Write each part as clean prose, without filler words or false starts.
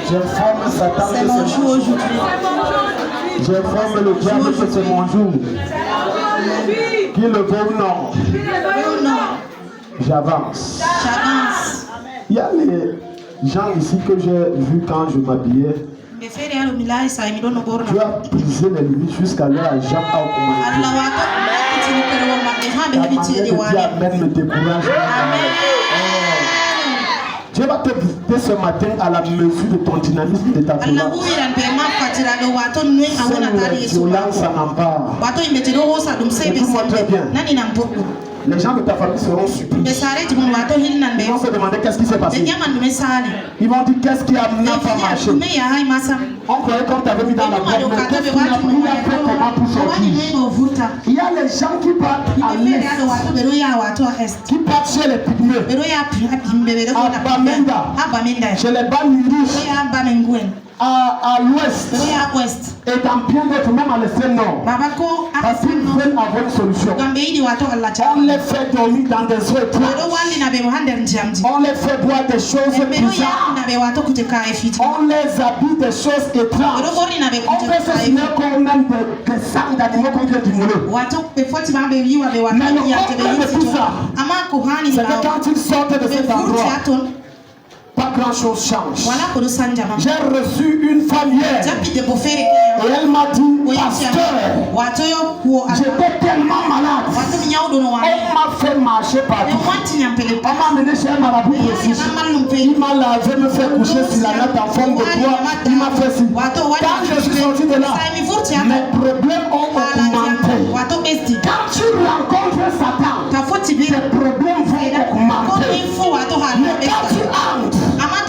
J'informe Satan C'est que mon c'est jour mon jour. aujourd'hui. J'informe le diable que c'est mon jour. Qu'il le veut ou non. J'avance. J'avance. Il y a les gens ici que j'ai vus quand je m'habillais. Tu as brisé les limites jusqu'à leur jambe à augmenter. Ta manière de dire Amen me décourage. Dieu va te visiter ce matin à la mesure de ton dynamisme et de ta violence. Seule la violence en empare. Écoute-moi très bien. Les gens de ta famille seront surpris. Ils vont se demander qu'est-ce qui s'est passé. Ils vont dire qu'est-ce qui a pas marché. On croyait qu'on t'avait mis dans la boîte, mais qu'est-ce qu'il a fait comment pour sortir. Il y a les gens qui partent à l'est, qui partent chez les pygmées, à Bamenda, chez les Bamindis, à l'ouest, et dans bien d'autres, même à l'extrême nord. Parce qu'ils veulent avoir une solution. On les fait dormir dans des eaux étroites. On les fait boire des choses bizarres. On les habille des choses étranges. On peut se souvenir qu'on même des sacs d'animaux qu'on vient d'immoler. Mais le problème de tout ça, c'est que quand ils sortent de cet endroit, pas grand chose change. J'ai reçu une femme hier et elle m'a dit, pasteur, j'étais tellement malade. On m'a fait marcher partout. On m'a mené chez un marabout précis. Il m'a lavé, me fait coucher sur la natte en forme de bois. Il m'a fait ci. Quand je suis sorti de là, mes problèmes ont augmenté. Quand tu rencontres Satan, tes problèmes vont augmenter. Mais quand tu entres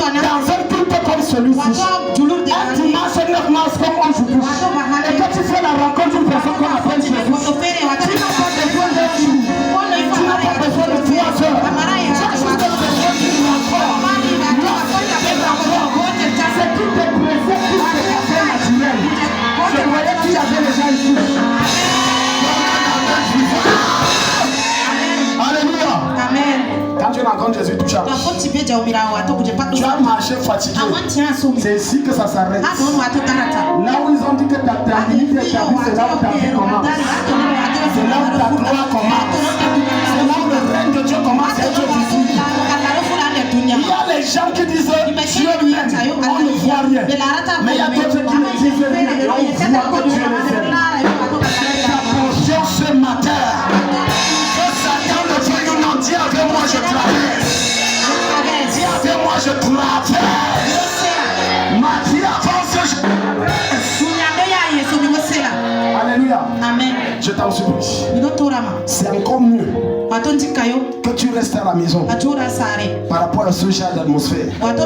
dans un culte comme celui-ci, un dimanche 9 mars comme aujourd'hui, et que tu fais la rencontre d'une personne qu'on appelle Jésus, tu n'as pas besoin d'un jour, tu n'as pas besoin de 3 heures, tu as juste besoin d'une rencontre. C'est tout est pressé pour ce café naturel. Je voyais qu'il y avait les gens ici. Alléluia. Amen. Quand tu rencontres Jésus, tout change. Tu as marché fatigué. C'est ici que ça s'arrête. Là où ils ont dit que ta limite est établie, c'est là où ta vie commence. C'est là où ta gloire commence. C'est là où le règne de Dieu commence à être visible. Il y a les gens qui disent Dieu m'aime, on ne voit rien. Mais il y a d'autres qui ne disent rien et on voit que Dieu les aime. Ta portion ce matin. Satan ne veut nous non, dis avec moi je traverse. Dis avec moi je traverse. Ma vie avance. Alléluia. Amen. Je t'en supplie. C'est encore mieux que tu restes à la maison par rapport à ce genre d'atmosphère. Que de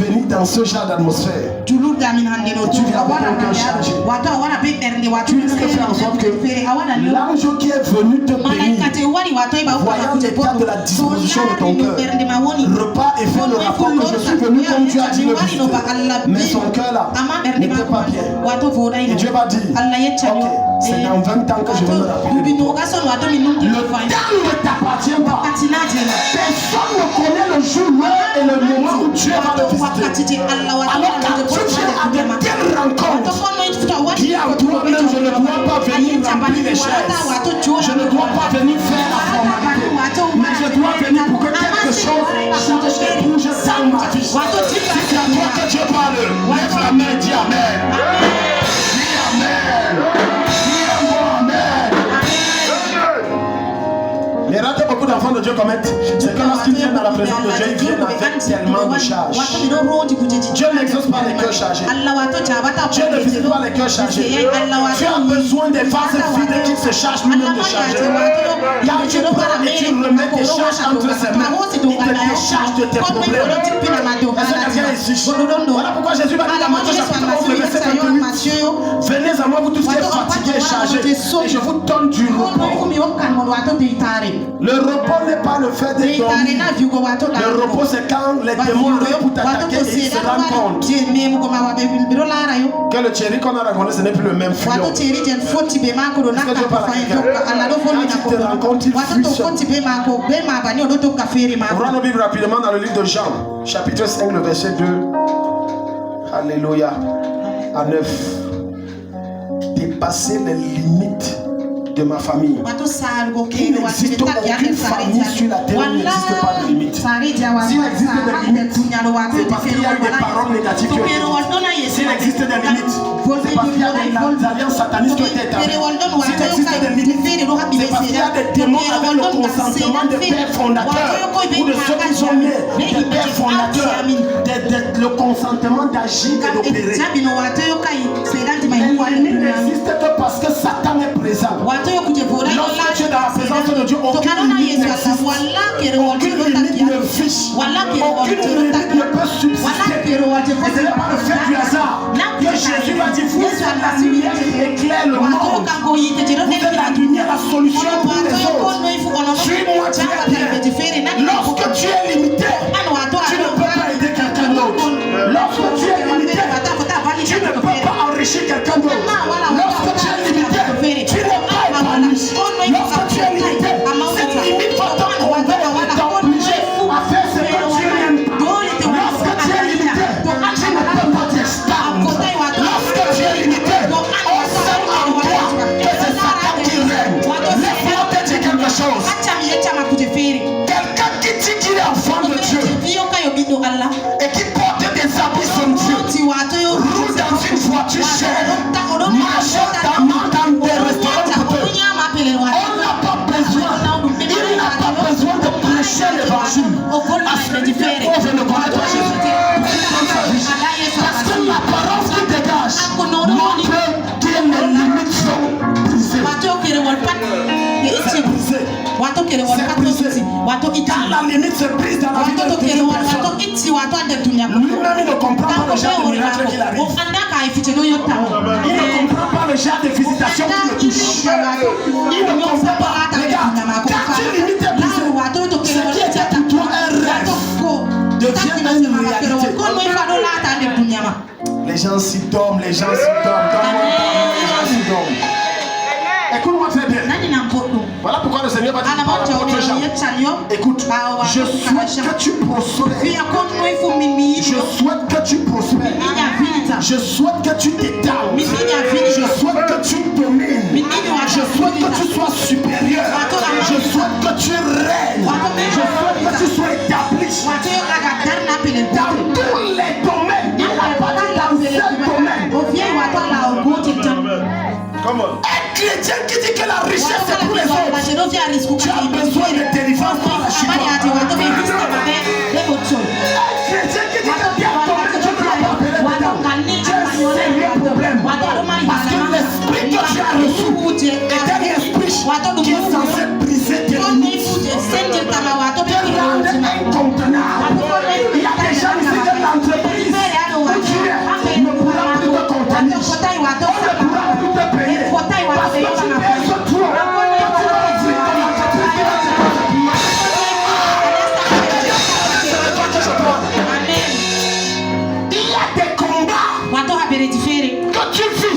venir dans ce genre d'atmosphère. Tu viens avec un cœur chargé. Tu risques de faire en sorte que l'ange qui est venu te bénir, voyant l'état de la disposition de ton cœur, repas et fait le rapport que je suis venu comme tu as dit le visiter. Mais son cœur là n'était pas bien. Et Dieu va dire, ok, c'est dans 20 ans que je vais me rappeler. Le temps ne t'appartient pas. Personne ne connaît le jour, l'heure et le moment où Dieu va te visiter. Alors quand tu viens à de telles rencontres, qui en toi-même, je ne dois pas venir remplir les chaises. Je ne dois pas venir faire la formalité. Mais je dois venir pour que quelque chose change et bouge dans ma vie. Si c'est à toi que Dieu parle, lève la main, dis Amen. Dis Amen. Dis moi Amen. L'erreur que beaucoup d'enfants de Dieu commettent, c'est que lorsqu'ils viennent dans la présence de Dieu, ils viennent avec tellement de charges. Dieu n'exauce pas les cœurs chargés. Dieu ne visite pas les cœurs chargés. Tu as besoin des vases vides qui se chargent lui-même de charger. Quand tu prends et tu remets tes charges entre ses mains, il te décharge de tes problèmes. Est-ce que quelqu'un est ici? Voilà pourquoi Jésus va dire dans Matthieu chapitre 11, le verset 28. Venez à moi, vous tous qui êtes fatigués et chargés, et je vous donne du repos. Le repos n'est pas le fait de dormir. Le repos c'est quand les démons arrivent pour t'attaquer et ils se rendent compte que le Thierry qu'on a raconté ce n'est plus le même fuyant. Est-ce que Dieu parle à quelqu'un? Quand tu te rends compte, il fusionne. Ouvrons nos Bibles rapidement dans le livre de Jean, chapitre 5, le verset 2. Alléluia. À 9. Dépasser les limites de ma famille. Il n'existe aucune famille sur la terre où il n'existe pas de limite. S'il existe des limites, c'est parce qu'il y a eu des paroles négatives qui ont été dites. S'il existe des limites, c'est parce qu'il y a des alliances satanistes qui ont été établies. S'il existe des limites, c'est parce qu'il y a des démons avec le consentement des pères fondateurs ou de ceux qui sont nés des pères fondateurs, le consentement d'agir et d'opérer. Les limites n'existent que parce que Satan est présent. Lorsque tu es dans la présence de Dieu, aucune limite n'existe. Aucune limite ne fiche. Aucune limite ne peut subsister. Et ce n'est pas le fait du hasard que Jésus va dire, vous êtes la lumière qui éclaire le monde. Vous êtes la lumière, la solution pour les autres. Suis-moi, tu es bien. Lorsque tu es limité, tu ne peux pas aider quelqu'un d'autre. Lorsque tu es limité, tu ne peux pas enrichir quelqu'un d'autre. Lorsque tu es limité, tu n'es pas épanoui. Lorsque tu es limité, cette limite va t'encourager et t'obliger à faire ce que tu n'aimes pas. Lorsque tu es limité, tu ne peux pas t'extendre. Lorsque tu es limité, on sait en toi que c'est Satan qui règne. Laisse-moi te dire quelque chose. Quelqu'un qui dit qu'il est enfant de Dieu et qui porte des habits comme Dieu, roule dans une voiture chère, marche dans des restaurants coûteux. On n'a pas besoin, il n'a pas besoin de prêcher l'évangile à celui qui est pauvre et ne connaît pas Jésus. Parce que l'apparence qui dégage montre que les limites sont brisées. C'est brisé. C'est brisé. Quand la limite se brise dans la vie de une personne, lui-même il ne comprend pas le genre de miracle qu'il arrive. Il ne comprend pas le genre de visitation qui le touche. Il ne comprend pas. Regarde, quand tu limites est brisé, ce qui était pour toi un rêve devient une réalité. Les gens s'y dorment, les gens s'y dorment. Les gens s'y dorment. Écoute-moi très bien. Voilà pourquoi le Seigneur va te parler à autre gens. Écoute, je souhaite que tu prospères. Je souhaite que tu prospères. Je souhaite que tu t'étales. Je souhaite que tu domines. Je souhaite que tu sois supérieur. Je souhaite que tu règnes. Je souhaite que tu sois établi dans tous les domaines. Il n'a pas dit dans un seul domaine. Un chrétien qui dit que la richesse c'est pour les autres, tu as besoin de délivrance par la chute. Un chrétien qui dit que bien tomber, tu ne l'as pas appelé dedans. Tu as un sérieux problème. Parce que l'esprit que tu as reçu est un esprit qui est censé briser tes limites, te rendre incontenable. Il y a des gens ici de l'entreprise où tu ne pourras plus te contenir. On ne pourra plus te payer. Parce que tu pèses trop. Il y a des combats que tu vis.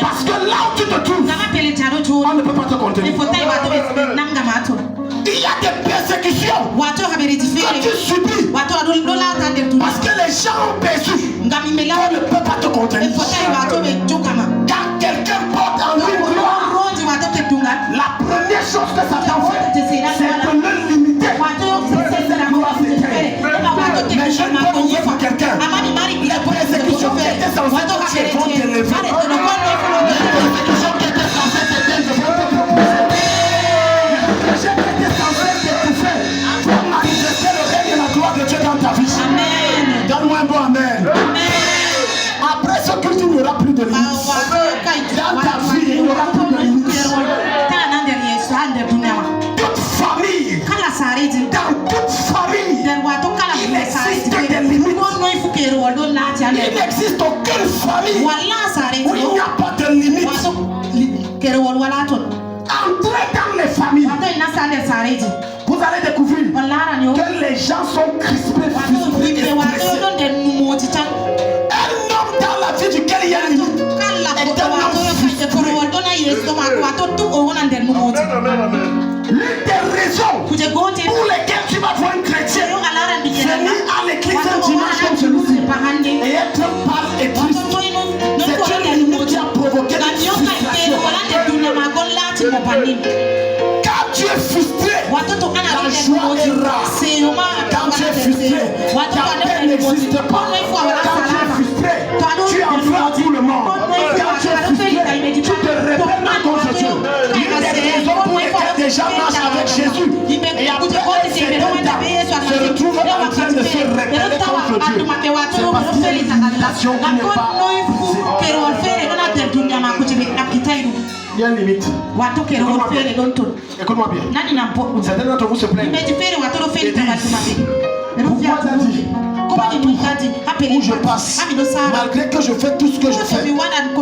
Parce que là où tu te trouves, on ne peut pas te contenir. Il y a des persécutions que tu subis. Parce que les gens ont perçu. On ne peut pas te contenir. Quand quelqu'un porte en lui gloire, la première chose que Satan fait, c'est de le limiter. C'est la gloire s'éteindre. Mais je ne peux pas ouvrir pour quelqu'un. Les persécutions qui étaient censées te vont t'élever. Les persécutions qui étaient censées t'éteindre vont te proposer. Les péchés qui étaient censés t'étouffer vont manifester le règne et la gloire de Dieu dans ta vie. Donne-moi un bon amen. Après ce culte, il n'y aura plus de limites. Dans ta vie, il n'y aura plus de limites. Toute famille, dans toute famille, il existe des limites. Il n'existe aucune famille où il n'y a pas de limites. Entrez dans les familles. Vous allez découvrir que les gens sont crispés, frustrés et stressés. Un homme dans la vie duquel il y a une limite est un homme frustré. L'une des raisons pour lesquelles tu vas voir un chrétien venir à l'église un dimanche comme celui-ci Et être pâle et triste, c'est une limite qui a provoqué une frustration. Quand tu es frustré, la joie est rare. Quand tu es frustré, ta paix n'existe pas. Quand tu es frustré, tu en veux à tout le monde. Quand tu es frustré, tu te rébelles contre Dieu. L'une des raisons pour lesquelles des gens marchent avec Jésus et après un certain temps se retrouvent en train de se rebeller contre Dieu, c'est parce qu'il y a une limitation qui n'est pas il y a une limite. Écoute-moi bien. Certains d'entre vous se plaignent. Et disent, pourquoi t'as dit partout où je passe, malgré que je fais tout ce que je fais, de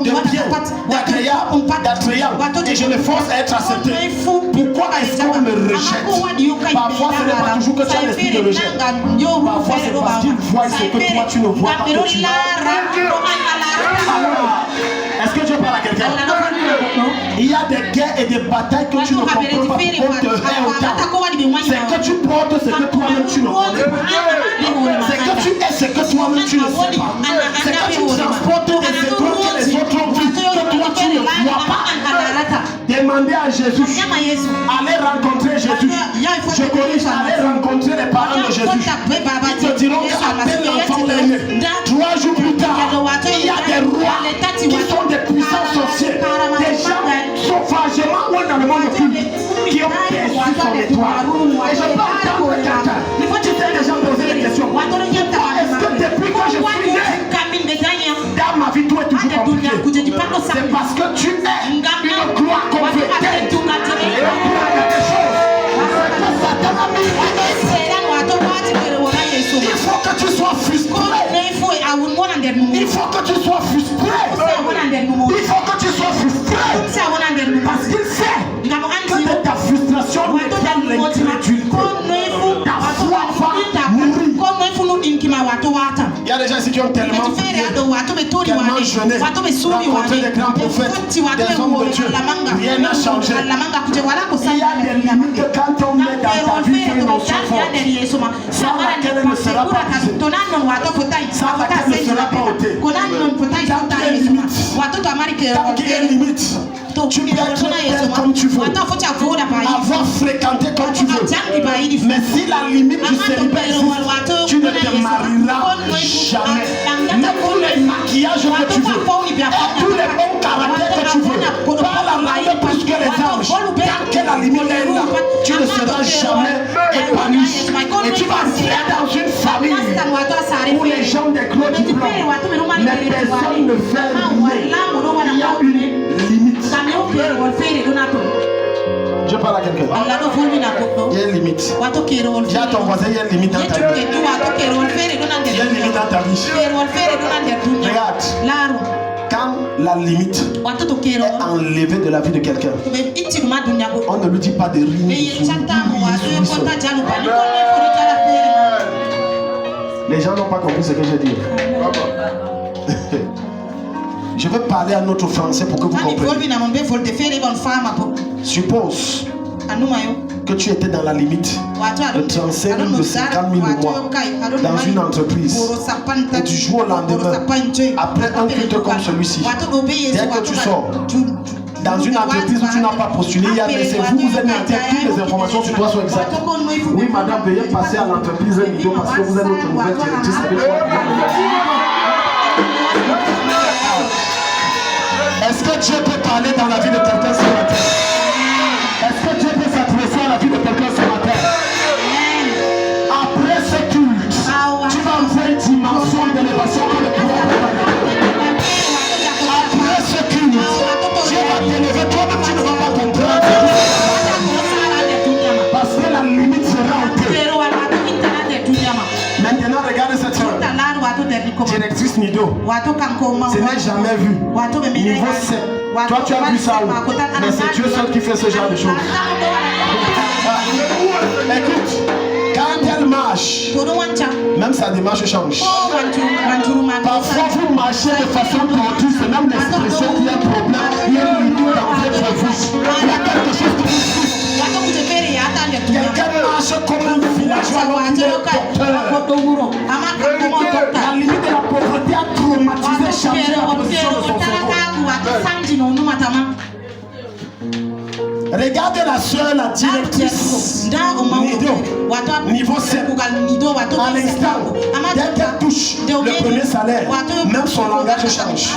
bien, d'agréable, et je me force à être accepté, pourquoi est-ce qu'on me rejette? Parfois ce n'est pas toujours que tu as l'esprit de rejet. Parfois c'est parce qu'ils voient ce que toi tu ne vois pas, que tu est-ce que Dieu parle à quelqu'un? Il y a des guerres et des batailles que tu ne comprends pas, on te hait autant. C'est que tu portes ce que toi-même tu ne connais pas. C'est que tu es ce que toi-même tu ne sais pas. C'est que tu transportes des étoiles que les autres ont vues, que toi tu ne vois pas. Demandez à Jésus, allez rencontrer Jésus. Je corrige, allez rencontrer les parents de Jésus. Ils te diront qu'à peine l'enfant est né, 3 jours plus tard, il y a des rois qui sont des puissants sorciers, des gens sauvagement ou dans le monde occulte qui ont perçu son étoile. Et je peux entendre quelqu'un. Tu t'es déjà posé des questions. Pourquoi est-ce que depuis que je suis né, dans ma vie tout est toujours compliqué? C'est parce que tu es une gloire complétée. Et on croit à des choses. Satan a mis il faut que tu sois frustré. Il faut que tu sois frustré. Il faut que tu sois frustré. Parce qu'il sait que de ta frustration dépend l'incrédulité. Ta foi va mourir. Il y a des gens ici qui ont tellement prié, tellement jeûné, rencontré des grands prophètes, des hommes de Dieu. Rien n'a changé. Il y a des limites quand on met dans ta vie une notion forte, sans laquelle elle ne sera pas brisée, sans laquelle elle ne sera pas ôtée. Tant qu'il y a une limite, tu peux être tel comme tu veux, avoir fréquenté comme tu veux. Mais si la limite du célibat existe, tu ne te marieras jamais. Mets tous les maquillages que tu veux, et tous les bons caractères que tu veux, pas la maille plus que les anges. Tant que la limite est là, tu ne seras jamais épanoui. Et tu vas rester dans une famille où les gens déclarent du blanc, mais personne ne fait rien. Il y a une limite. Je parle à quelqu'un. Il y a une limite. Dis à ton voisin, il y a une limite dans ta vie. Il y a une limite dans ta vie. Regarde. Quand la limite est enlevée de la vie de quelqu'un, on ne lui dit pas de rire. Les gens n'ont pas compris ce que je dis. Je vais parler à notre français pour que vous compreniez. Suppose que tu étais dans la limite de 35 000 ou 50 000 au mois dans une entreprise et du jour au lendemain, après un culte comme celui-ci, dès que tu sors dans une entreprise où tu n'as pas postulé, il y a mais c'est vous êtes en tête, toutes les informations sur toi sont exactes. Oui madame, veuillez passer à l'entreprise Nido parce que vous êtes notre nouvelle directrice. Est-ce que Dieu peut parler dans la vie de quelqu'un ce matin? Est-ce que Dieu peut s'adresser à la vie de quelqu'un ce matin? Après ce culte, tu vas entrer une dimension d'élévation que le pouvoir peut pas. Après ce culte, Dieu va t'élever, toi-même tu ne vas pas comprendre. Parce que la limite sera ôtée. Maintenant, regardez cette femme. Directrice Nido. Ce n'est jamais vu. Niveau 7. Toi, tu as vu ça où? Mais c'est Dieu seul qui fait ce genre de choses. Écoute, quand elle marche, même sa démarche change. Parfois, vous marchez de façon tordue, c'est même l'expression qu'il y a un problème. Il y a une limite dans votre bouche. Il y a quelque chose qui vous pousse. Quelqu'un marche comme un villageois alors qu'il est docteur. La limite de la pauvreté Regarde la soeur, la directrice. Niveau 7. À l'instant, dès qu'elle touche le premier salaire, même son langage change.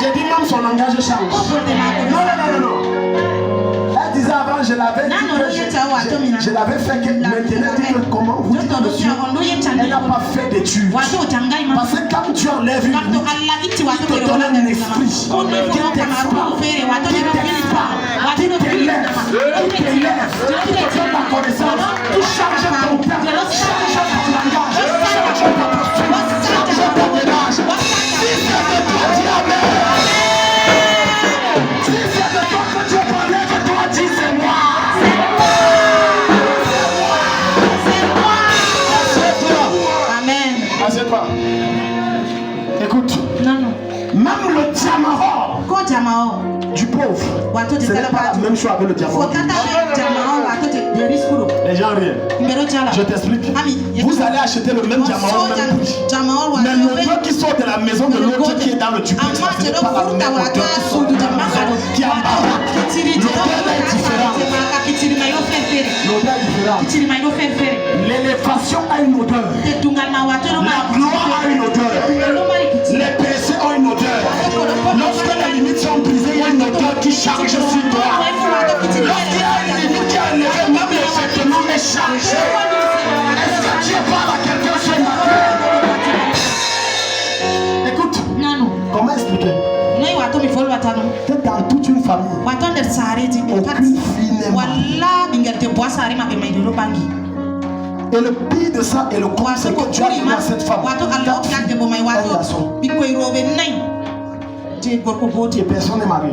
J'ai dit même son langage change. Non. Elle disait avant, je l'avais dit que je l'avais fait que maintenant elle dit que comment vous dites monsieur, elle n'a pas fait d'études. Parce que quand tu enlèves une limite, il te donne un esprit qui t'expand, qui t'élève, qui te donne la connaissance, qui change ton temps, change ton langage, change ta posture, change ton ménage. Si c'est de toi, dis amen. Si c'est de toi que Dieu parle, lève-toi, dis c'est moi. Assieds-toi. Écoute. Même le diamant du pauvre, ce n'est pas la même chose avec le diamant. Les gens rient. Je t'explique. Vous allez acheter le même diamant au même prix. Mais l'odeur qui sort de la maison de l'autre qui est dans le duplex, ce n'est pas la même odeur qui sort de la maison qui est en baraque. L'odeur est différente. L'odeur est différente. L'élévation a une odeur. La gloire a une odeur. Les péchés ont une odeur. Lorsque les limites sont brisées, il y a une odeur qui change sur toi. Lorsqu'il y a une limite qui est élevée, même le vêtement est changé. Est-ce que Dieu parle à quelqu'un ce matin? Écoute, comment expliquer? Que dans toute une famille, aucune fille n'aime. Et le pire de ça est le conseil c'est que tu as donné à cette femme. Et personne n'est marié.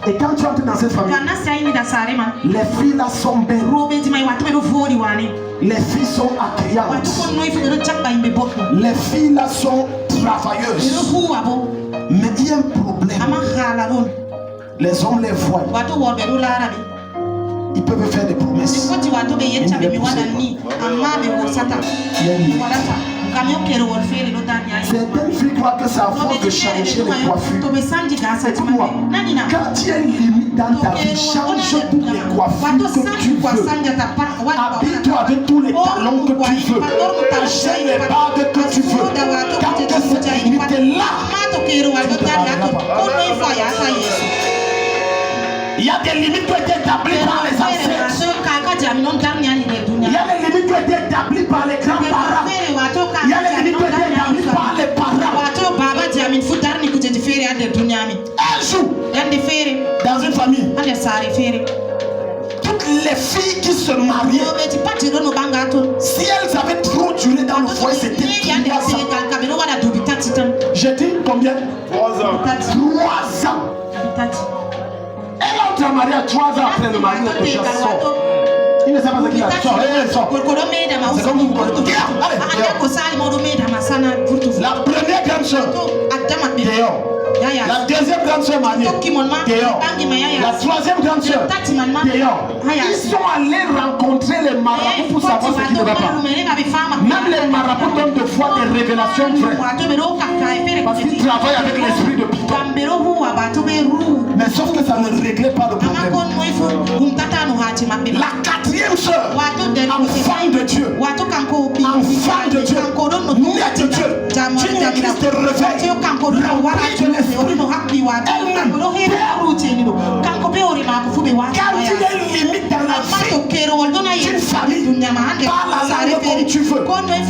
Et quand tu entres dans cette famille, les filles là sont belles. Les filles sont accueillantes. Les filles là sont travailleuses. Mais il y a un problème. Les hommes les voient. Ils peuvent faire des promesses. Certaines filles croient que ça force de changer les coiffures. Écoute-moi, quand il y a une limite dans ta vie, change toutes les coiffures que tu veux. Habille-toi avec tous les talons que tu veux. Achète les bagues que tu veux. Quand cette limite est là, il y a des limites qui ont été établies par les ancêtres. Il y a des limites qui ont été établies par les grands-parents. Il y a des limites qui ont été établies par les parents. Un jour, dans une famille, toutes les filles qui se mariaient, si elles avaient trop duré dans le foyer, c'était 3 ans. J'ai dit combien? 3 ans. 3 ans. Elle entre mariée 3 ans après le mari de Tosha sort. Il ne sait pas ce qu'il a sort. Elle sort. C'est comme vous connaissez. La première grande soeur, dehors. La deuxième grande soeur mariée, dehors. La troisième grande soeur, dehors. Ils sont allés rencontrer les marabouts pour savoir ce qui ne va pas. Même les marabouts donnent de fois des révélations vraies. Parce qu'ils travaillent avec l'esprit de Python. Mais sauf que ça ne réglait pas le problème. La quatrième soeur, enfant de Dieu, enfant de Dieu, né de Dieu, qui l'église te réveille, remplie de l'esprit, elle-même, quand il y a une limite dans la vie d'une famille, parle à la langue comme tu veux.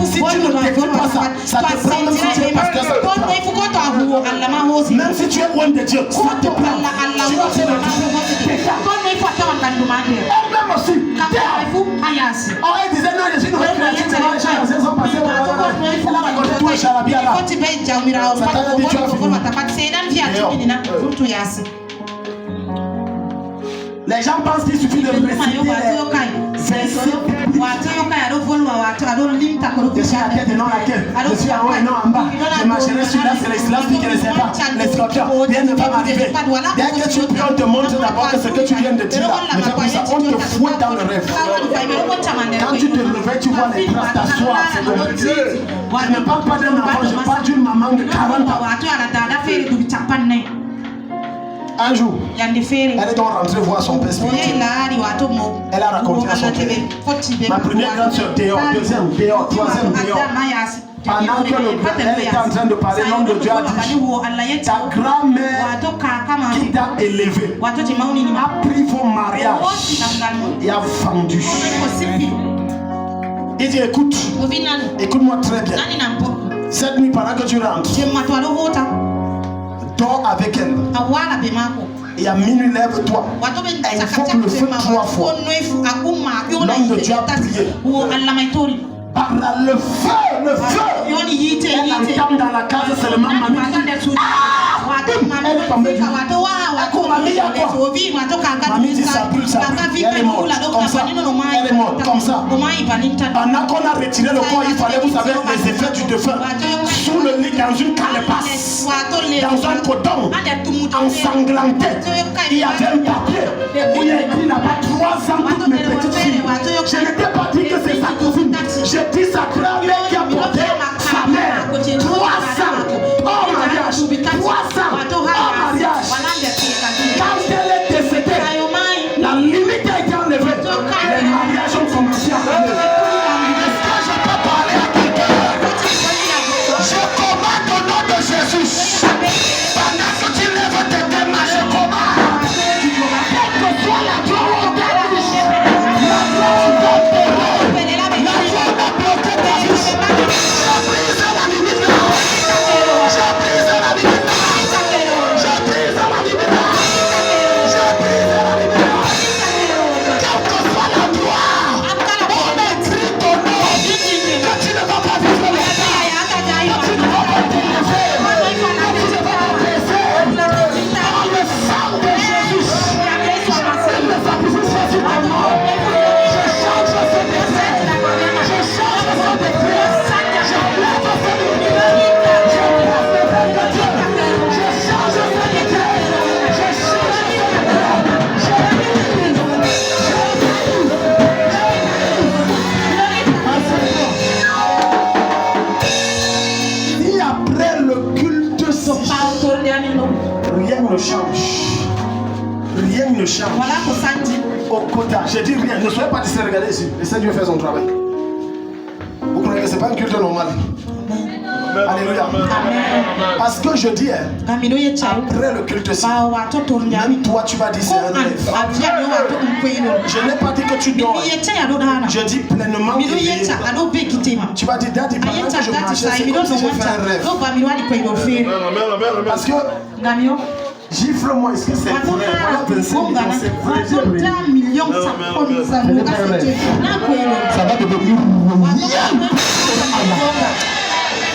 Si tu ne t'écoutes pas ça, ça te prend même si tu es pasteur, ça te prend. Même si tu es loin de Dieu, ça te prend. Tu vas faire le elle-même aussi. Oh, elle disait non, je suis une vraie créature, les gens sont passés. Elle a raconté tout le charabia là. Satan a dit tu as fini. Les gens pensent qu'il suffit de réciter les versets bibliques. Je suis à la tête et non à la queue. Je suis en haut et non en bas. Je marcherai sur la céleste qui ne sait pas. Les scorpions, rien ne va m'arriver. Dès que tu pries, on te montre d'abord que ce que tu viens de dire là ne fait plus ça. On te fouette dans le rêve. Quand tu te réveilles, tu vois les traces t'asseoir. C'est compliqué. Je ne parle pas d'un enfant, je parle d'une maman de 40 ans. Un jour, elle est donc rentrée voir son père spirituel. Elle a raconté à son père. Ma première grande soeur, dehors, deuxième, dehors, troisième, dehors. Pendant que elle était en train de parler, l'homme de Dieu a dit, ta grand-mère qui t'a élevé a pris vos mariages et a vendu. Il dit, écoute-moi très bien. Cette nuit, pendant que tu rentres, dors avec elle. Et à minuit, lève-toi. Et il faut que le feu 3 fois. L'homme de Dieu a prié. Par le feu, elle entame dans la case seulement mamie. Elle est tombée du mamie dit ça brûle, elle est morte. Comme ça, elle est morte, comme ça. Pendant qu'on a retiré le corps, il fallait, vous savez, les effets du défunt. Sous le lit, dans une calebasse, dans un coton, ensanglanté, il y avait un papier où il y a écrit là-bas 3 ans toutes mes petites filles. Je n'étais pas dit que c'est sa cousine. J'ai dit sa grand-mère qui a porté sa mère. 300 au mariage. 300 au mariage. Quand elle est décédée, la limite a été enlevée. Les mariages ont commencé à enlever. Est-ce que je peux parler à quelqu'un? Je commande au nom de Jésus. Pendant que tu lèves tes mains, je commande. Quelle que soit la gloire au Rien ne change. Rien ne change. Au quota, j'ai dit rien. Ne soyez pas distrait, regardez ici. Laissez Dieu faire son travail. Vous croyez que ce n'est pas un culte normal? Alléluia. Parce que je dis, après le culte, même toi tu vas dire c'est un rêve. Je n'ai pas dit que tu dors. Je dis pleinement éveillé. Tu vas dire, Daddy, pendant que je marchais, c'est comme si j'ai fait un rêve. Parce que gifle-moi, est-ce que c'est vrai? Voilà 25 millions, c'est vrai. Ça va devenir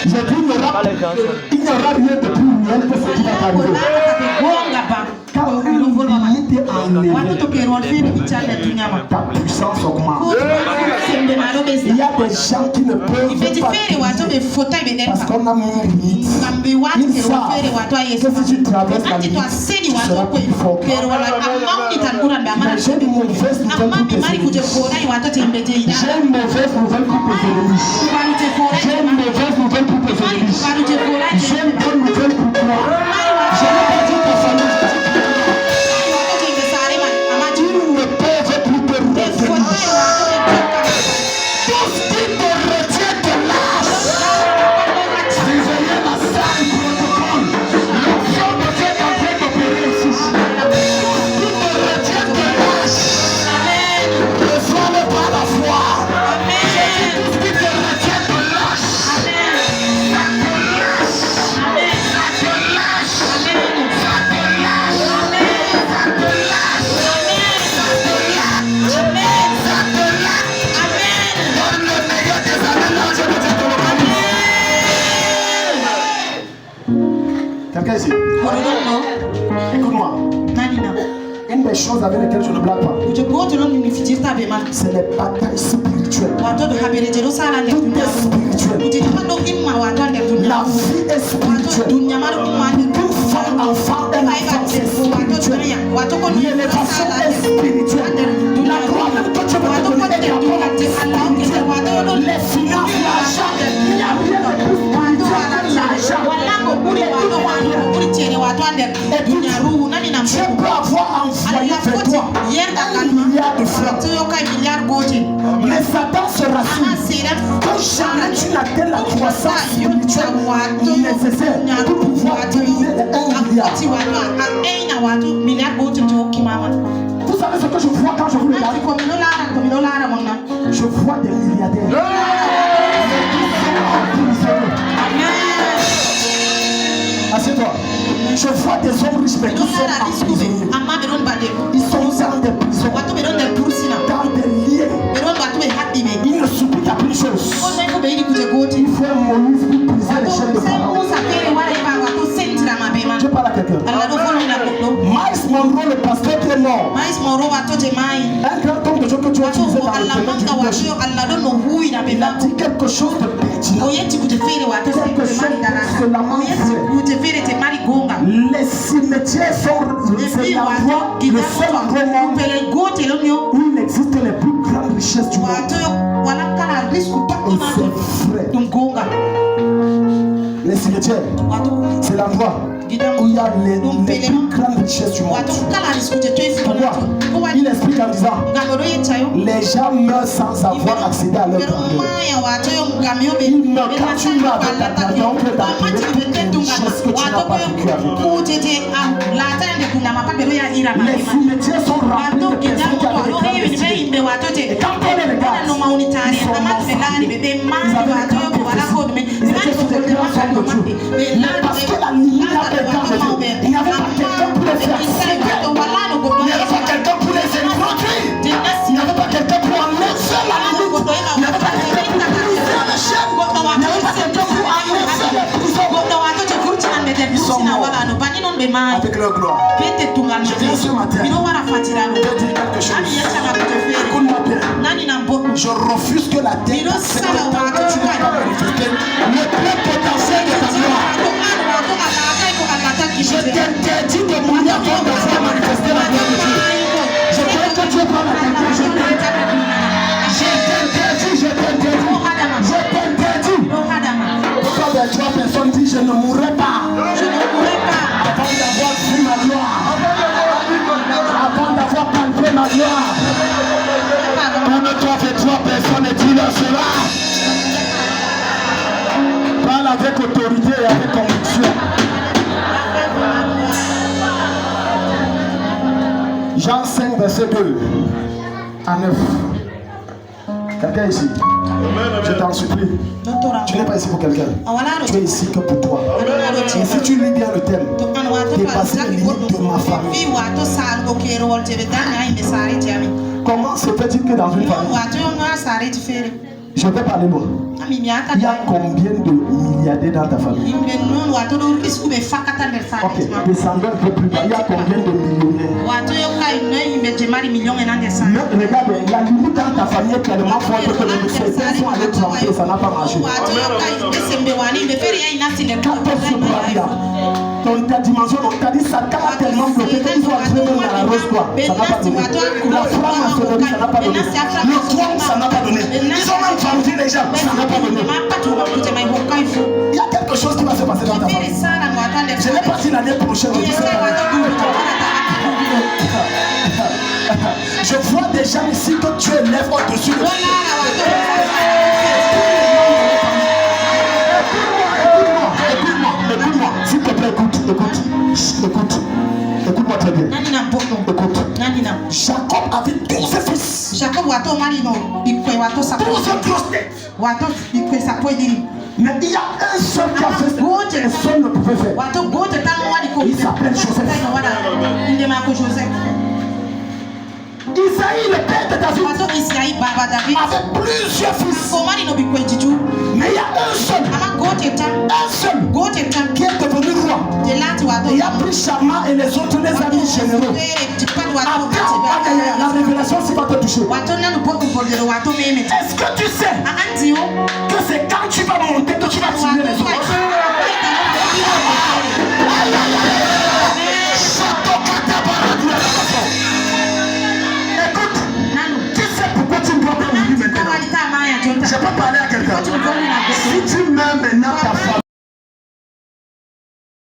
j'ai dit, il n'y aura rien de plus réel que ce qui va arriver. Car l'humanité ta puissance augmente. Il y a des gens qui ne peuvent pas parce qu'on a mis une limite. Ils savent que si tu traverses la limite, tu seras plus fort. Mais j'ai une mauvaise nouvelle pour tes ennemis. J'ai une mauvaise nouvelle pour tes ennemis. J'ai une mauvaise nouvelle pour tes ennemis. J'ai une bonne nouvelle pour toi. Je n'ai pas dit ta famille. Ils ne peuvent plus te retenir. Tout ce qui te retient te lâche. Surveillez la salle protocole. L'option de Dieu est en train d'opérer ici. Tout ce qui te retient te lâche. Ne sois pas la foi. Tout ce qui te retient te lâche. Quelqu'un ici? Écoute-moi. Une des choses avec lesquelles je ne blague pas, c'est les batailles spirituelles. Tout est spirituel. La vie est spirituelle. Une femme, enfant, un enfant, c'est spirituel. L'élévation est spirituelle. La gloire que tu vas donner est d'abord spirituelle. Les finances, l'argent, il n'y a rien de plus spirituel que l'argent. Et puis, Dieu Mais Satan se rassure. Quand jamais tu n'atteins la croissance spirituelle nécessaire pour pouvoir utiliser les 1 milliard. Vous savez ce que je vois quand je vous regarde? Je vois des milliardaires. Assieds-toi. Je vois des hommes riches mais qui sont emprisonnés. Ils sont dans des prisons, dans des liens. Ils ne supplient qu'à plus de choses. Il faut un Moïse pour briser les chaînes de Pharaon. Je parle à quelqu'un. Miles Monroe, le pasteur qui est mort. Un grand homme de Dieu que tu as utilisé dans le domaine du leadership. Il a dit quelque chose de pertinent. Quelque chose d'excellemment vrai. Les cimetières sont le seul endroit où il existe les plus grandes richesses du monde. Et c'est vrai. Les cimetières, c'est l'endroit où il y a les plus grandes richesses du monde. Pourquoi? Il explique en disant, les gens meurent sans avoir accédé à leur grandeur. Ils meurent quand tu meurs avec ta grandeur, on peut t'appeler toutes les richesses que tu n'as pas vécues avec. Les cimetières sont remplis de personnes qui avaient des grandes destinées. Et quand on les regarde, ils sont morts. Ils avaient des grandes prophéties. Ils étaient sous des grands hommes de Dieu. Mais parce que la lignée avait été enlevée, il n'y avait pas quelqu'un pour les faire céder. Il n'y avait pas quelqu'un pour les introduire. Il n'y avait pas quelqu'un pour annoncer la limite. Il n'y avait pas quelqu'un pour briser les chaînes. Il n'y avait pas quelqu'un pour annoncer les prisons. Ils sont morts avec leur gloire. Je viens ce matin te dire quelque chose. Écoute-moi bien. Je refuse que la terre accepte tant que tu n'as pas manifesté le plein potentiel de ta gloire. Je t'interdis de mourir avant de faire manifester la gloire de Dieu. Je crois que Dieu prend la tête. Je t'interdis. Pourquoi les 3 personnes disent je ne mourrai pas? Avant d'avoir vu ma gloire. Avant d'avoir palpé ma gloire. Tourne-toi vers 3 personnes et dis-leur cela. Parle avec autorité et avec conviction. Jean 5, verset 2 à 9. Quelqu'un ici? Je t'en supplie. Tu n'es pas ici pour quelqu'un. Tu es ici que pour toi. Et si tu lis bien le thème, dépasser les limites de ma famille. Comment se fait-il que dans une famille, je vais parler moi, il y a combien de milliardaires dans ta famille? Ok, descendons un peu plus bas. Il y a combien de millionnaires? Mais regarde, la limite dans ta famille est tellement forte que les certains sont allés tromper, ça n'a pas marché. Dans ta dimension, on t'a dit Satan a tellement bloqué qu'ils ont entré même dans la rose quoi. Ça n'a pas donné. La franc-maçonnerie, ça n'a pas donné. Le trône, ça n'a pas donné. Ils ont même vendu les gens, ça n'a pas donné. Il y a quelque chose qui va se passer dans ta famille. Je n'ai pas dit l'année prochaine. Je vois des gens ici que tu élèves au-dessus de Écoute-moi, s'il te plaît, écoute. Écoute-moi très bien. Écoute. Jacob avait 12 fils. 12 grosses têtes. Mais il y a un seul qui a fait ce que seul ne pouvait faire. Il s'appelle Joseph. Isaïe, le père de David, avait plusieurs fils. Mais il y a un seul qui est devenu roi. Il a pris Chama et les autres les amis généraux. La révélation s'y va te toucher. Est-ce que tu sais que c'est quand tu vas monter que tu vas tirer